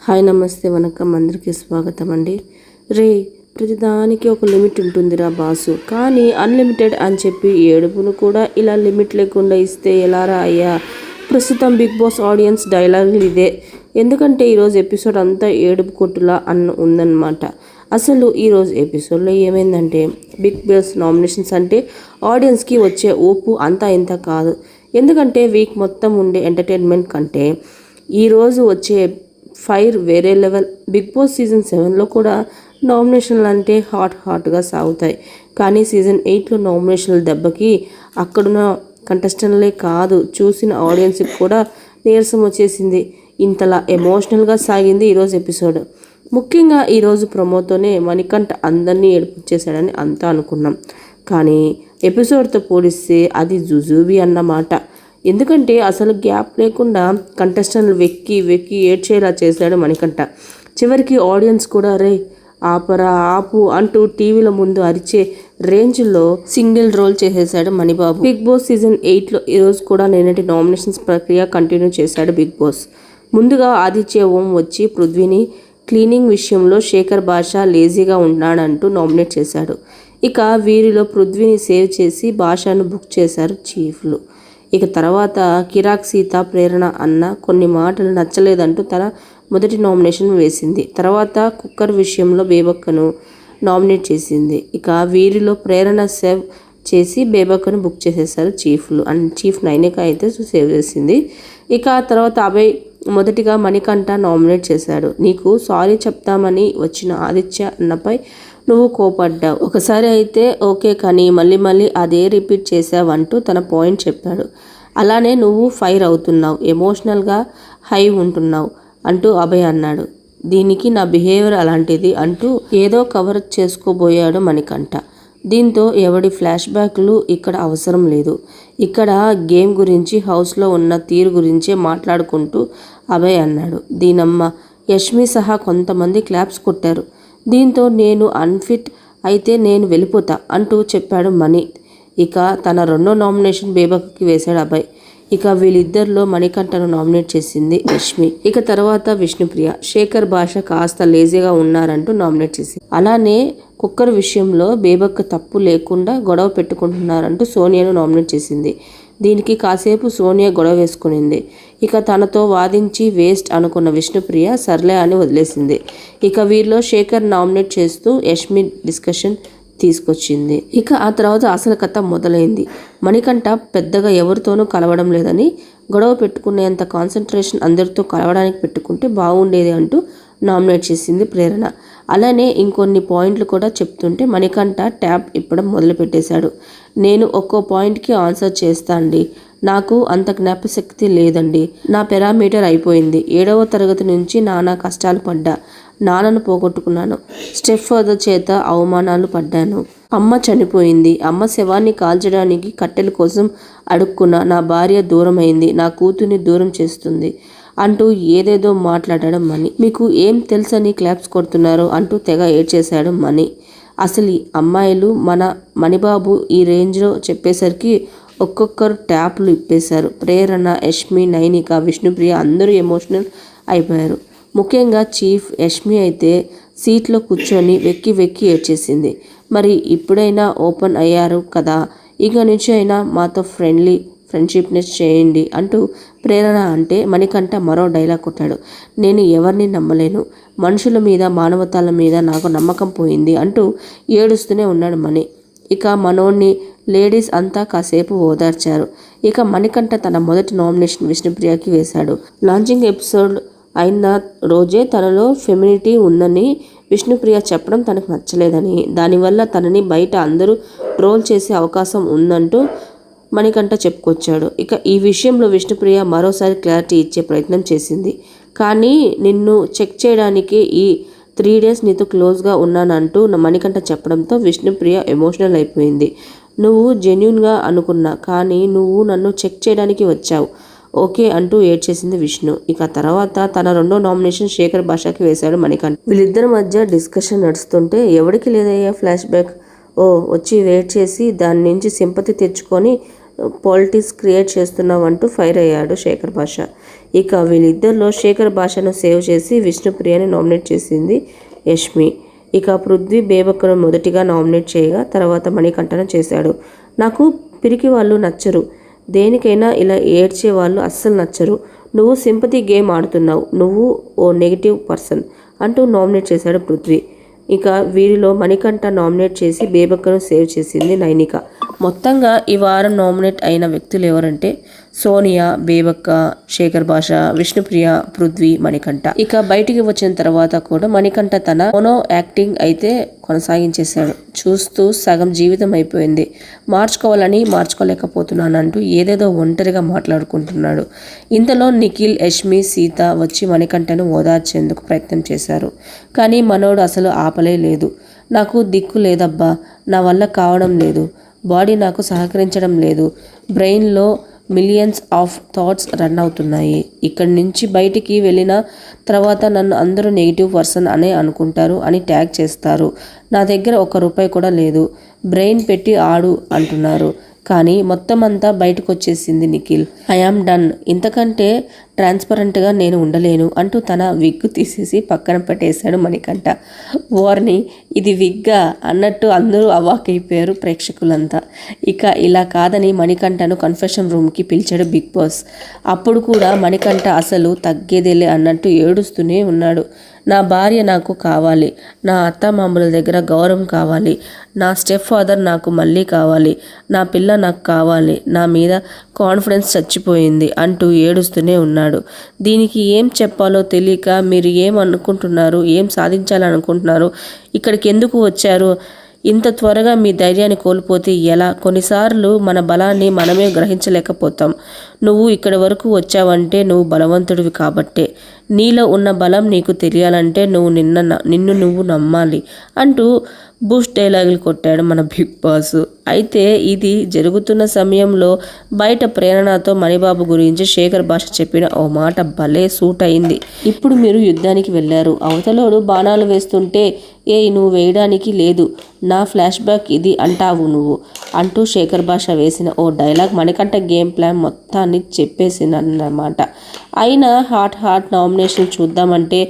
Hi నమస్తే వనకం అందరికీ స్వాగతం అండి. రే ప్రతిదానికి ఒక లిమిట్ ఉంటుందిరా బాసు, కానీ అన్లిమిటెడ్ అని చెప్పి ఏడుపును కూడా ఇలా లిమిట్ లేకుండా ఇస్తే ఎలారా అయ్యా. ప్రస్తుతం బిగ్ బాస్ ఆడియన్స్ డైలాగులు ఇదే. ఎందుకంటే ఈరోజు ఎపిసోడ్ అంతా ఏడుపు కొట్టులా ఉందన్నమాట. అసలు ఈరోజు ఎపిసోడ్లో ఏమైందంటే బిగ్ బాస్ నామినేషన్స్ అంటే ఆడియన్స్కి వచ్చే ఊపు అంతా ఇంత కాదు. ఎందుకంటే వీక్ మొత్తం ఉండే ఎంటర్టైన్మెంట్ కంటే ఈరోజు వచ్చే ఫైర్ వేరే లెవెల్. బిగ్ బాస్ సీజన్ 7లో కూడా నామినేషన్లు అంటే హాట్గా సాగుతాయి, కానీ సీజన్ 8లో నామినేషన్ల దెబ్బకి అక్కడున్న కంటెస్టెంట్లే కాదు, చూసిన ఆడియన్స్కి కూడా నీరసం వచ్చేసింది. ఇంతలా ఎమోషనల్గా సాగింది ఈరోజు ఎపిసోడ్. ముఖ్యంగా ఈరోజు ప్రమోతోనే మణికంఠ అందరినీ ఏడిపించేశాడని అంతా అనుకున్నాం, కానీ ఎపిసోడ్తో పోలిస్తే అది జుజుబీ అన్నమాట. ఎందుకంటే అసలు గ్యాప్ లేకుండా కంటెస్టెంట్లు వెక్కి ఏడ్చేలా చేశాడు మణికంఠ. చివరికి ఆడియన్స్ కూడా రే ఆపరా ఆపు అంటూ టీవీల ముందు అరిచే రేంజ్లో సింగిల్ రోల్ చేసేశాడు మణిబాబు. బిగ్ బాస్ సీజన్ 8లో ఈరోజు కూడా నిన్నటి నామినేషన్స్ ప్రక్రియ కంటిన్యూ చేశాడు బిగ్ బాస్. ముందుగా ఆదిత్య ఓం వచ్చి పృథ్వీని క్లీనింగ్ విషయంలో శేఖర్ భాష లేజీగా ఉన్నాడంటూ నామినేట్ చేశాడు. ఇక వీరిలో పృథ్వీని సేవ్ చేసి భాషను బుక్ చేశారు చీఫ్లు. ఇక తర్వాత కిరాక్ సీత ప్రేరణ అన్న కొన్ని మాటలు నచ్చలేదంటూ తన మొదటి నామినేషన్ వేసింది. తర్వాత కుక్కర్ విషయంలో బేబక్కను నామినేట్ చేసింది. ఇక వీరిలో ప్రేరణ సేవ్ చేసి బేబక్కను బుక్ చేసేసారు చీఫ్లు. అండ్ చీఫ్ నైనిక అయితే సేవ్ చేసింది. ఇక తర్వాత అభయ్ మొదటిగా మణికంఠ నామినేట్ చేశాడు. నీకు సారీ చెప్తామని వచ్చిన ఆదిత్య అన్నపై నువ్వు కోపడ్డావు, ఒకసారి అయితే ఓకే, కానీ మళ్ళీ అదే రిపీట్ చేసావంటూ తన పాయింట్ చెప్పాడు. అలానే నువ్వు ఫైర్ అవుతున్నావు, ఎమోషనల్గా హై ఉంటున్నావు అంటూ అభయ్ అన్నాడు. దీనికి నా బిహేవియర్ అలాంటిది అంటూ ఏదో కవర్ చేసుకోబోయాడు మణికంఠ. దీంతో ఎవడి ఫ్లాష్ బ్యాక్లు ఇక్కడ అవసరం లేదు, ఇక్కడ గేమ్ గురించి హౌస్లో ఉన్న తీరు గురించే మాట్లాడుకుంటూ అభయ్ అన్నాడు. దీనమ్మ యష్మి సహా కొంతమంది క్లాప్స్ కొట్టారు. దీంతో నేను అన్ఫిట్ అయితే నేను వెళ్ళిపోతా అంటూ చెప్పాడు మణి. ఇక తన రెండో నామినేషన్ బేబక్కి వేశాడు అభయ్. ఇక వీళ్ళిద్దరిలో మణికంఠను నామినేట్ చేసింది యష్మి. ఇక తర్వాత విష్ణుప్రియ, శేఖర్ భాష కాస్త లేజీగా ఉన్నారంటూ నామినేట్ చేసింది. అలానే కుక్కర్ విషయంలో బేబక్ తప్పు లేకుండా గొడవ పెట్టుకుంటున్నారంటూ సోనియాను నామినేట్ చేసింది. దీనికి కాసేపు సోనియా గొడవ వేసుకునింది. ఇక తనతో వాదించి వేస్ట్ అనుకున్న విష్ణుప్రియ సర్లే అని వదిలేసింది. ఇక వీరిలో శేఖర్ నామినేట్ చేస్తూ యష్మి డిస్కషన్ తీసుకొచ్చింది. ఇక ఆ తర్వాత అసలు కథ మొదలైంది. మణికంఠ పెద్దగా ఎవరితోనూ కలవడం లేదని, గొడవ పెట్టుకునేంత కాన్సన్ట్రేషన్ అందరితో కలవడానికి పెట్టుకుంటే బాగుండేది అంటూ నామినేట్ చేసింది ప్రేరణ. అలానే ఇంకొన్ని పాయింట్లు కూడా చెప్తుంటే మణికంఠ ట్యాబ్ ఇప్పడం మొదలుపెట్టేశాడు. నేను ఒక్కో పాయింట్కి ఆన్సర్ చేస్తా అండి, నాకు అంత జ్ఞాపశక్తి లేదండి, నా పారామీటర్ అయిపోయింది, 7వ తరగతి నుంచి నానా కష్టాలు పడ్డా, నాన్నను పోగొట్టుకున్నాను, స్టెప్ ఫాదర్ చేత అవమానాలు పడ్డాను, అమ్మ చనిపోయింది, అమ్మ శవాన్ని కాల్చడానికి కట్టెల కోసం అడుక్కున్నా, నా భార్య దూరం అయింది, నా కూతుర్ని దూరం చేస్తుంది అంటూ ఏదేదో మాట్లాడడం మణి. మీకు ఏం తెలుసని క్లాప్స్ కొడుతున్నారు అంటూ తెగ ఏడ్చేశాడు మణి. అసలు ఈ అమ్మాయిలు మన మణిబాబు ఈ రేంజ్లో చెప్పేసరికి ఒక్కొక్కరు ట్యాప్లు ఇప్పేశారు. ప్రేరణ, యష్మి, నైనిక, విష్ణుప్రియ అందరూ ఎమోషనల్ అయిపోయారు. ముఖ్యంగా చీఫ్ యష్మి అయితే సీట్లో కూర్చొని వెక్కి ఏడ్చేసింది. మరి ఇప్పుడైనా ఓపెన్ అయ్యారు కదా, ఇక నుంచి అయినా మాతో ఫ్రెండ్షిప్నెస్ చేయండి అంటూ ప్రేరణ అంటే మణికంఠ మరో డైలాగ్ కొట్టాడు. నేను ఎవరిని నమ్మలేను, మనుషుల మీద మానవతాల మీద నాకు నమ్మకం పోయింది అంటూ ఏడుస్తూనే ఉన్నాడు మణి. ఇక మనోన్ని లేడీస్ అంతా కాసేపు ఓదార్చారు. ఇక మణికంఠ తన మొదటి నామినేషన్ విష్ణుప్రియకి వేశాడు. లాంచింగ్ ఎపిసోడ్ అయిన రోజే తనలో ఫెమినిటీ ఉందని విష్ణుప్రియ చెప్పడం తనకు నచ్చలేదని, దానివల్ల తనని బయట అందరూ ట్రోల్ చేసే అవకాశం ఉందంటూ మణికంఠ చెప్పుకొచ్చాడు. ఇక ఈ విషయంలో విష్ణుప్రియ మరోసారి క్లారిటీ ఇచ్చే ప్రయత్నం చేసింది. కానీ నిన్ను చెక్ చేయడానికి ఈ 3 days నీతో క్లోజ్గా ఉన్నానంటూ మణికంఠ చెప్పడంతో విష్ణుప్రియ ఎమోషనల్ అయిపోయింది. నువ్వు జెన్యున్గా అనుకున్నా, కానీ నువ్వు నన్ను చెక్ చేయడానికి వచ్చావు ఓకే అంటూ ఏడ్చేసింది విష్ణు. ఇక తర్వాత తన రెండో నామినేషన్ శేఖర్ భాషకి వేశాడు మణికంఠ. వీళ్ళిద్దరి మధ్య డిస్కషన్ నడుస్తుంటే ఎవరికి లేదయ్యా ఫ్లాష్ బ్యాక్, వచ్చి వెయిట్ చేసి దాని నుంచి సింపతి తెచ్చుకొని పాలిటిక్స్ క్రియేట్ చేస్తున్నావు అంటూ ఫైర్ అయ్యాడు శేఖర్ భాష. ఇక వీళ్ళిద్దరిలో శేఖర్ భాషను సేవ్ చేసి విష్ణుప్రియని నామినేట్ చేసింది యష్మి. ఇక పృథ్వీ బేబక్కను మొదటిగా నామినేట్ చేయగా తర్వాత మణికంఠను చేశాడు. నాకు పిరికి వాళ్ళు నచ్చరు, దేనికైనా ఇలా ఏడ్చే వాళ్ళు అస్సలు నచ్చరు. నువ్వు సింపతి గేమ్ ఆడుతున్నావు, నువ్వు ఓ నెగిటివ్ పర్సన్ అంటూ నామినేట్ చేశాడు పృథ్వీ. ఇక వీరిలో మణికంఠ నామినేట్ చేసి బేబక్కను సేవ్ చేసింది నైనిక. మొత్తంగా ఈ వారం నామినేట్ అయిన వ్యక్తులు ఎవరంటే సోనియా, బేబక్క, శేఖర్ భాష, విష్ణుప్రియ, పృథ్వీ, మణికంఠ. ఇక బయటికి వచ్చిన తర్వాత కూడా మణికంఠ తన మోనో యాక్టింగ్ అయితే కొనసాగించేశాడు. చూస్తూ సగం జీవితం అయిపోయింది, మార్చుకోవాలని మార్చుకోలేకపోతున్నాను అంటూ ఏదేదో ఒంటరిగా మాట్లాడుకుంటున్నాడు. ఇంతలో నిఖిల్, యష్మి, సీత వచ్చి మణికంఠను ఓదార్చేందుకు ప్రయత్నం చేశారు. కానీ మనోడు అసలు ఆపలే లేదు. నాకు దిక్కు లేదబ్బా, నా వల్ల కావడం లేదు, బాడీ నాకు సహకరించడం లేదు, బ్రెయిన్లో మిలియన్స్ ఆఫ్ థాట్స్ రన్ అవుతున్నాయి. ఇక్కడి నుంచి బయటికి వెళ్ళిన తర్వాత నన్ను అందరూ నెగిటివ్ పర్సన్ అనే అనుకుంటారు అని ట్యాగ్ చేస్తారు. నా దగ్గర ₹1 కూడా లేదు, బ్రెయిన్ పెట్టి ఆడు అంటున్నారు. కానీ మొత్తం అంతా బయటకు వచ్చేసింది నిఖిల్. ఐఆమ్ డన్, ఇంతకంటే ట్రాన్స్పరెంట్గా నేను ఉండలేను అంటూ తన విగ్గు తీసేసి పక్కన పెట్టేశాడు మణికంఠ. వార్ని, ఇది విగ్గా అన్నట్టు అందరూ అవాకైపోయారు ప్రేక్షకులంతా. ఇక ఇలా కాదని మణికంఠను కన్ఫెషన్ రూమ్కి పిలిచాడు బిగ్ బాస్. అప్పుడు కూడా మణికంఠ అసలు తగ్గేదేలే అన్నట్టు ఏడుస్తూనే ఉన్నాడు. నా భార్య నాకు కావాలి, నా అత్తమామల దగ్గర గౌరవం కావాలి, నా స్టెప్ ఫాదర్ నాకు మళ్ళీ కావాలి, నా పిల్ల నాకు కావాలి, నా మీద కాన్ఫిడెన్స్ చచ్చిపోయింది అంటూ ఏడుస్తూనే ఉన్నాడు. దీనికి ఏం చెప్పాలో తెలియక మీరు ఏం అనుకుంటున్నారు, ఏం సాధించాలనుకుంటున్నారు, ఇక్కడికి ఎందుకు వచ్చారు, ఇంత త్వరగా మీ ధైర్యాన్ని కోల్పోతే ఎలా? కొన్నిసార్లు మన బలాన్ని మనమే గ్రహించలేకపోతాం. నువ్వు ఇక్కడి వరకు వచ్చావంటే నువ్వు బలవంతుడివి కాబట్టే. నీలో ఉన్న బలం నీకు తెలియాలంటే నిన్ను నువ్వు నమ్మాలి అంటూ బూస్ట్ డైలాగులు కొట్టాడు మన బిగ్ బాస్. అయితే ఇది జరుగుతున్న సమయంలో బయట ప్రేరణతో మణిబాబు గురించి శేఖర్ భాష చెప్పిన ఓ మాట భలే సూట్ అయింది. ఇప్పుడు మీరు యుద్ధానికి వెళ్ళారు, అవతలోడు బాణాలు వేస్తుంటే నువ్వు వేయడానికి లేదు, నా ఫ్లాష్ బ్యాక్ ఇది అంటావు నువ్వు అంటూ శేఖర్ భాష వేసిన ఓ డైలాగ్ మణికంఠ గేమ్ ప్లాన్ మొత్తాన్ని చెప్పేసిందన్నమాట. అయినా హాట్ నామినేషన్ చూద్దామంటే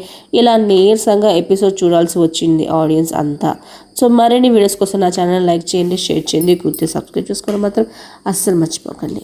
ఇలా నీరసంగా ఎపిసోడ్ చూడాల్సి వచ్చింది ఆడియన్స్ అంతా. సో మరిన్ని వీడియోస్ కోసం నా ఛానల్ లైక్ చేయండి, షేర్ చేయండి, గుర్తు సబ్స్క్రైబ్ చేసుకోవడం మాత్రం అస్సలు మర్చిపోకండి.